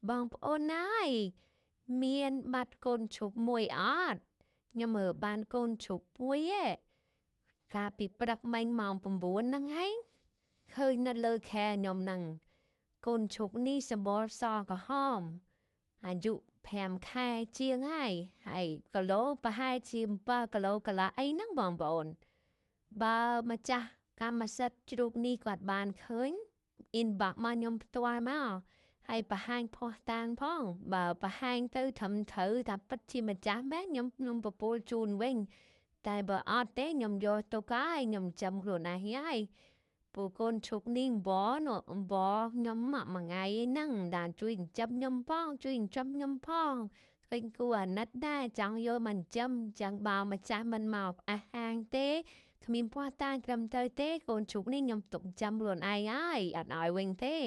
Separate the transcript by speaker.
Speaker 1: បងប្អូនអើយមានបាត់កូនឈប់មួយអត់ខ្ញុំមើលបានកូនឈប់មួយឯងកាលពីព្រឹកមិញម៉ោង9ហ្នឹងឯងឃើញនៅលើខែខ្ញុំហ្នឹងកូនឈប់នេះសម្បល់សក្រហមអាយុ5ខែជាងហើយគីឡូប្រហែលជា7គីឡូកន្លះអីហ្នឹងបងប្អូនបើម្ចាស់កម្មសិទ្ធិជ្រូកនេះគាត់បានឃើញ inbox មកខ្ញុំផ្ទាល់មកហើយបង្ហាញផុសតាងផងបើបង្ហាញទៅត្រឹមត្រូវថាពិតជាម្ចាស់មែនខ្ញុំប្រពល់ជូនវិញតែបើអត់ទេខ្ញុំយកទៅកាយខ្ញុំចាំខ្លួនឯងហើយពូកូនឈុកនេះបងខ្ញុំមកមួយថ្ងៃហ្នឹងដែលជួយចាំខ្ញុំផងជួយចាំខ្ញុំផងឃើញគួរអាណិតដែរចង់យកមកចាំចាំបើម្ចាស់មិនមកអះអាងទេគ្មានភ័ស្តុតាងត្រឹមត្រូវទេកូនឈុកនេះខ្ញុំទុកចាំខ្លួនឯងហើយអត់ឲ្យវិញទេ